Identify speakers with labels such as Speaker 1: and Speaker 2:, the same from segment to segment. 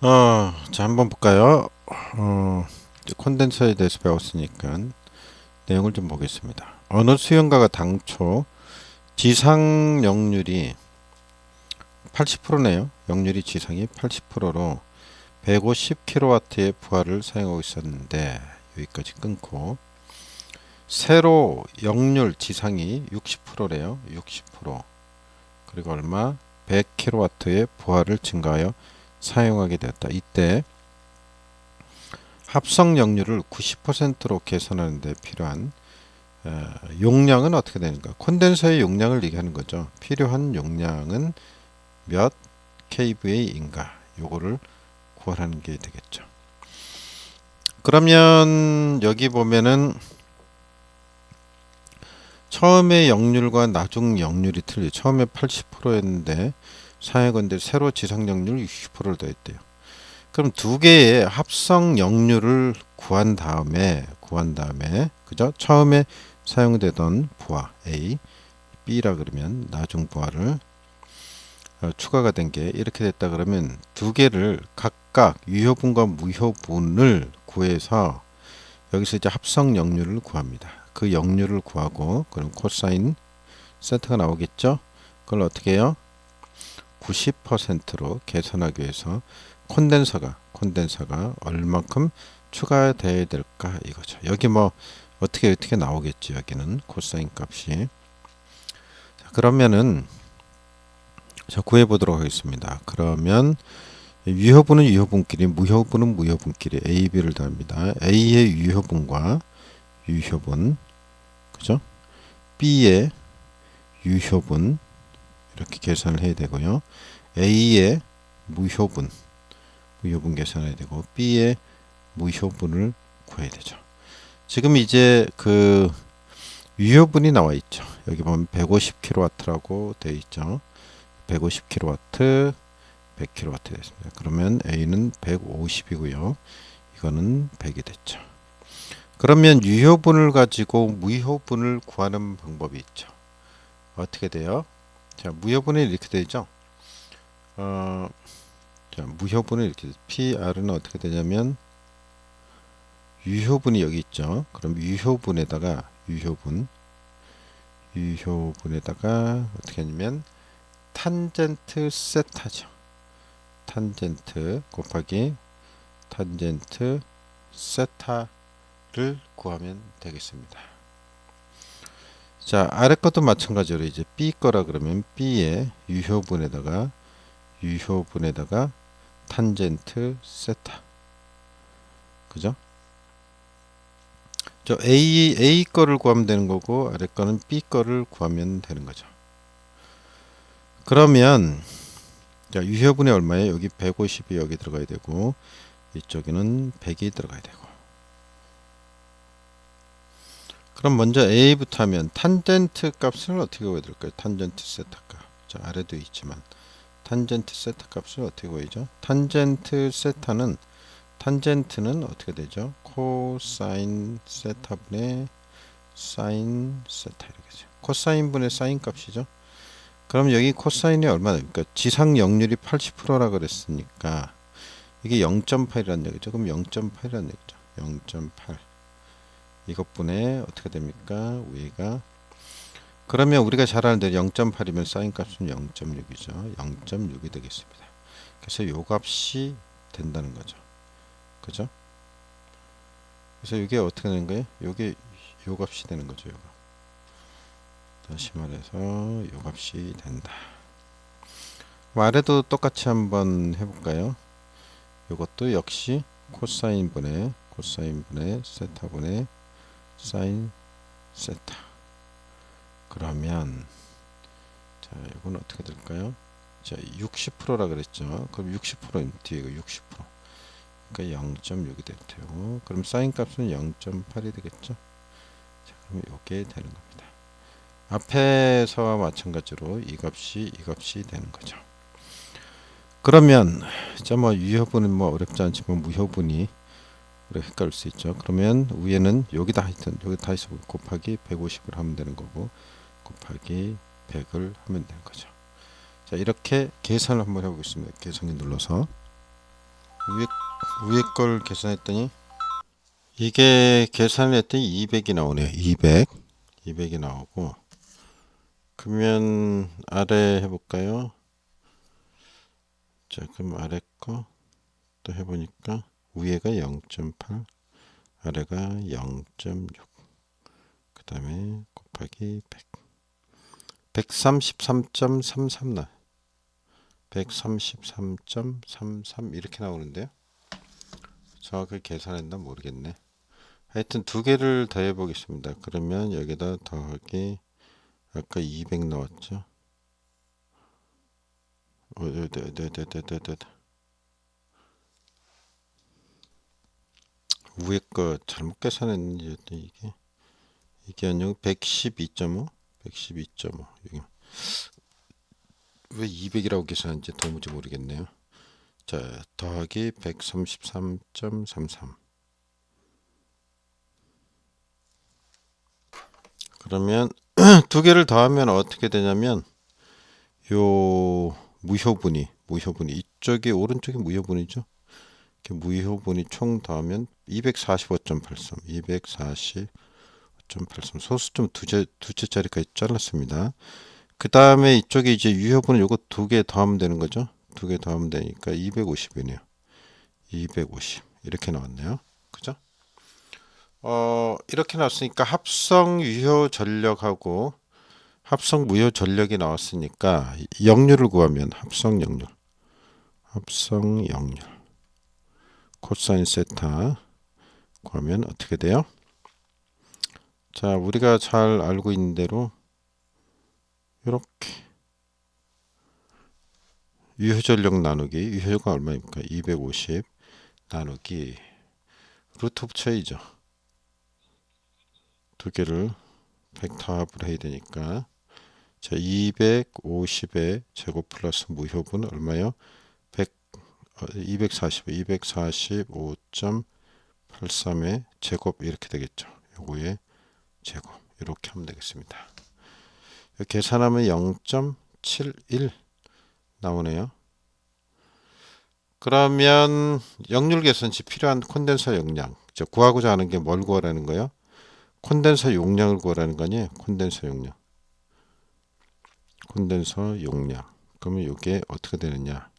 Speaker 1: 자, 한번 볼까요? 이제 콘덴서에 대해서 배웠으니까 내용을 좀 보겠습니다. 어느 수용가가 당초 지상 역률이 80%네요. 역률이 지상이 80%로 150kW의 부하를 사용하고 있었는데 여기까지 끊고 세로 역률 지상이 60%래요. 60%. 그리고 얼마? 100kW의 부하를 증가하여 사용하게 되었다. 이때 합성 역률을 90%로 개선하는 데 필요한 용량은 어떻게 되는가? 콘덴서의 용량을 얘기하는 거죠. 필요한 용량은 몇 kVA인가? 요거를 구하라는 게 되겠죠. 그러면 여기 보면은 처음에 역률과 나중 역률이 틀려. 처음에 80%였는데 사용건데 새로 지상 역률 60%를 더했대요. 그럼 두 개의 합성 역률을 구한 다음에 그죠? 처음에 사용되던 부하 A, B라 그러면 나중 부하를 추가가 된 게 이렇게 됐다 그러면 두 개를 각각 유효분과 무효분을 구해서 여기서 이제 합성 역률을 구합니다. 그 역률을 구하고 그럼 코사인 세트가 나오겠죠? 그걸 어떻게 해요? 90%로 개선하기 위해서 콘덴서가 얼만큼 추가되어야 될까 이거죠. 여기 뭐 어떻게 나오겠죠. 여기는 코사인 값이. 자, 그러면은 자, 구해 보도록 하겠습니다. 그러면 유효분은 유효분끼리, 무효분은 무효분끼리 A, B를 더합니다. A의 유효분과 유효분, 그죠? B의 유효분 이렇게 계산을 해야 되고요. A의 무효분 계산해야 되고 B의 무효분을 구해야 되죠. 지금 이제 그 유효분이 나와 있죠. 여기 보면 150kW라고 되어 있죠. 150kW, 100kW 됐습니다. 그러면 A는 150이고요. 이거는 100이 됐죠. 그러면 유효분을 가지고 무효분을 구하는 방법이 있죠. 어떻게 돼요? 자, 무효분이 이렇게 되죠. 어, 자, 무효분이 이렇게 PR은 어떻게 되냐면 유효분이 여기 있죠. 그럼 유효분에다가 어떻게 하냐면 탄젠트 세타죠. 탄젠트 곱하기 탄젠트 세타를 구하면 되겠습니다. 자, 아래 것도 마찬가지로 이제 B 거라 그러면 B의 유효분에다가 탄젠트 세타. 그죠? 저 A 거를 구하면 되는 거고 아래 거는 B 거를 구하면 되는 거죠. 그러면 자, 유효분이 얼마예요? 여기 150이 여기 들어가야 되고 이쪽에는 100이 들어가야 되고. 그럼 먼저 A부터 하면 탄젠트 값을 어떻게 구해야 될까요? 탄젠트 세타 값. 자, 아래도 있지만 탄젠트 세타 값을 어떻게 구해죠? 탄젠트는 어떻게 되죠? 코사인 세타분의 사인 세타 이렇게 되죠. 코사인 분의 사인 값이죠. 그럼 여기 코사인이 얼마나 됩니까? 지상 역률이 80%라 그랬으니까 이게 0.8이라는 얘기죠. 그럼 0.8이라는 얘기죠. 0.8 이것분의 어떻게 됩니까? 위가 그러면 우리가 잘 아는 대로 0.8이면 사인 값은 0.6이죠. 0.6이 되겠습니다. 그래서 요 값이 된다는 거죠. 그죠? 그래서 이게 어떻게 되는 거예요? 요게 요 값이 되는 거죠. 요거. 다시 말해서 요 값이 된다. 아래도 똑같이 한번 해볼까요? 이것도 역시 코사인분의 세타분의 사인 세타. 그러면 자, 이건 어떻게 될까요? 자, 60%라 그랬죠. 그럼 60% 뒤에가 60%. 그러니까 0.6이 될 테고. 그럼 사인 값은 0.8이 되겠죠. 자, 그럼 이게 되는 겁니다. 앞에서와 마찬가지로 이 값이 되는 거죠. 그러면 자, 뭐 유효분은 뭐 어렵지 않지만 무효분이 우리가 헷갈릴 수 있죠. 그러면 위에는 여기다 하여튼 여기 다 있어 곱하기 150을 하면 되는 거고 곱하기 100을 하면 되는 거죠. 자, 이렇게 계산을 한번 해보겠습니다. 계산기 눌러서 위에 위에 걸 계산했더니 이게 계산을 했더니 200이 나오네요. 200이 나오고 그러면 아래 해볼까요? 자, 그럼 아래 거 또 해보니까 위에가 0.8, 아래가 0.6, 그 다음에 곱하기 100, 133.33 나. 133.33 이렇게 나오는데요. 정확하게 계산했나 모르겠네. 하여튼 두 개를 더해 보겠습니다. 그러면 여기다 더하기 아까 200 나왔죠. 네. 위에 거 잘못 계산했는지 이게 아니고 112.5 112.5 여기 왜 200이라고 계산하는지 도무지 모르겠네요. 자, 더하기 133.33 그러면 두 개를 더하면 어떻게 되냐면 요 무효분이 이쪽이 오른쪽이 무효분이죠. 이렇게 무효분이 총 더하면 245.83 245.83 소수점 두째 자리까지 잘랐습니다. 그 다음에 이쪽에 이제 유효분은 요거 두 개 더하면 되는 거죠. 두 개 더하면 되니까 250이네요. 250 이렇게 나왔네요. 그죠? 이렇게 나왔으니까 합성 유효 전력하고 합성 무효 전력이 나왔으니까 역률을 구하면 합성 역률 코사인 세타 구하면 어떻게 돼요? 자, 우리가 잘 알고 있는 대로 이렇게 유효 전력 나누기 유효가 얼마입니까? 250 나누기 루트 붙여야죠. 두 개를 100 타합을 해야 되니까 자 250의 제곱 플러스 무효분 얼마요? 100 245.83의 제곱 이렇게 되겠죠. 요거의 제곱 이렇게 하면 되겠습니다. 계산하면 0.71 나오네요. 그러면 역률 계산시 필요한 콘덴서 용량 구하고자 하는 게 뭘 구하라는 거예요? 콘덴서 용량을 구하라는 거 아니에요? 콘덴서 용량. 그러면 이게 어떻게 되느냐?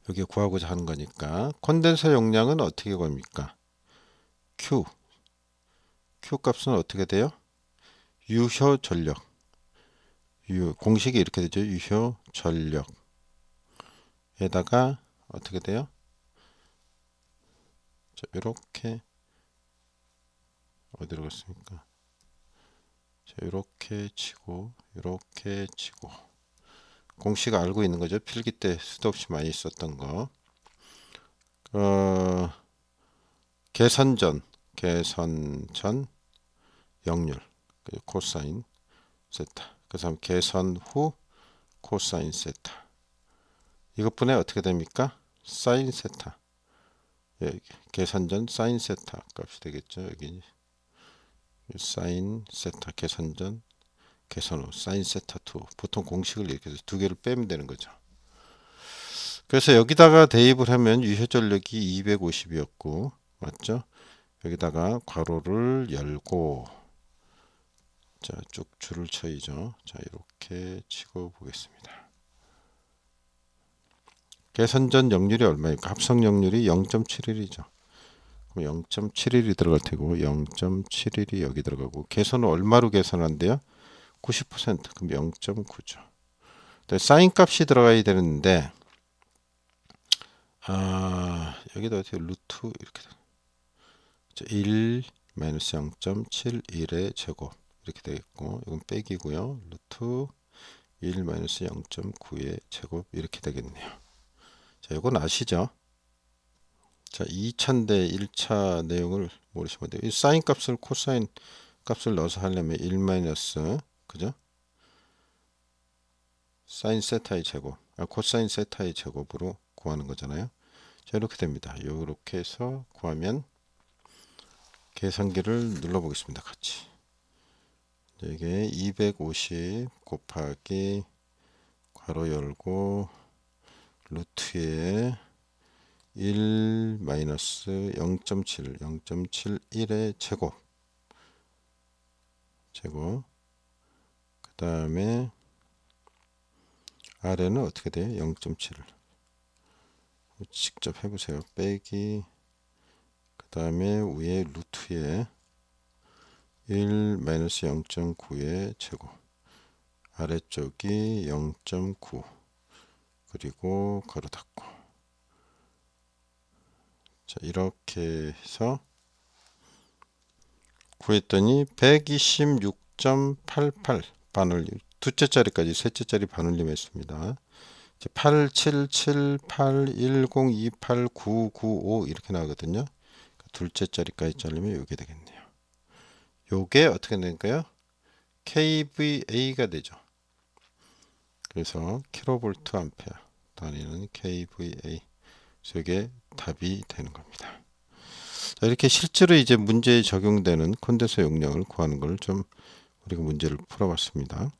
Speaker 1: 여기 구하고자 하는 거니까 콘덴서 용량은 어떻게 구합니까? Q 값은 어떻게 돼요? 유효 전력. 공식이 이렇게 되죠. 유효 전력에다가 어떻게 돼요? 자, 이렇게 어디로 갔습니까? 자, 이렇게 치고 공식 알고 있는 거죠. 필기 때 수도 없이 많이 썼던 거. 계산 전 역률 코사인 세타. 그 다음 계산 후 코사인 세타. 이것분에 어떻게 됩니까? 사인 세타. 예, 계산 전 사인 세타 값이 되겠죠. 여기 사인 세타 계산 전 계산 후 사인 세타 2 보통 공식을 이렇게 해서 두 개를 빼면 되는 거죠. 그래서 여기다가 대입을 하면 유효 전력이 250이었고 맞죠? 여기다가 괄호를 열고 자, 쭉 줄을 쳐야죠. 자, 이렇게 치고 보겠습니다. 계산전 역률이 얼마입니까? 합성 역률이 0.71이죠. 그럼 0.71이 들어갈 테고 0.71이 여기 들어가고 계산은 얼마로 계산한대요? 90% 그럼 0.9죠. 사인 값이 들어가야 되는데 여기다 어떻게 루트 이렇게 1 마이너스 0.71의 제곱 이렇게 되겠고 이건 빼기고요. 루트 1 마이너스 0.9의 제곱 이렇게 되겠네요. 자, 이건 아시죠? 자, 2차인데 1차 내용을 모르시면 돼요. 이 사인 값을 코사인 값을 넣어서 하려면 1 마이너스 그죠? 사인 세타의 제곱, 코사인 세타의 제곱으로 구하는 거잖아요. 자, 이렇게 됩니다. 이렇게 해서 구하면 계산기를 눌러보겠습니다. 같이. 이게 250 곱하기 괄호 열고 루트에 1 마이너스 0.7 0.71의 제곱 그 다음에 아래는 어떻게 돼요? 0.7을 직접 해보세요. 빼기 그 다음에 위에 루트에 1 마이너스 0.9의 제곱 아래쪽이 0.9 그리고 가로 닫고 자 이렇게 해서 구했더니 126.88 반올림 두째 자리까지 셋째 자리 반올림 했습니다. 87781028995 이렇게 나오거든요. 둘째 자리까지 자르면 이게 되겠네요. 요게 어떻게 될까요? KVA가 되죠. 그래서 킬로볼트 암페어 단위는 KVA. 이게 답이 되는 겁니다. 자, 이렇게 실제로 이제 문제에 적용되는 콘덴서 용량을 구하는 걸 좀 우리가 문제를 풀어봤습니다.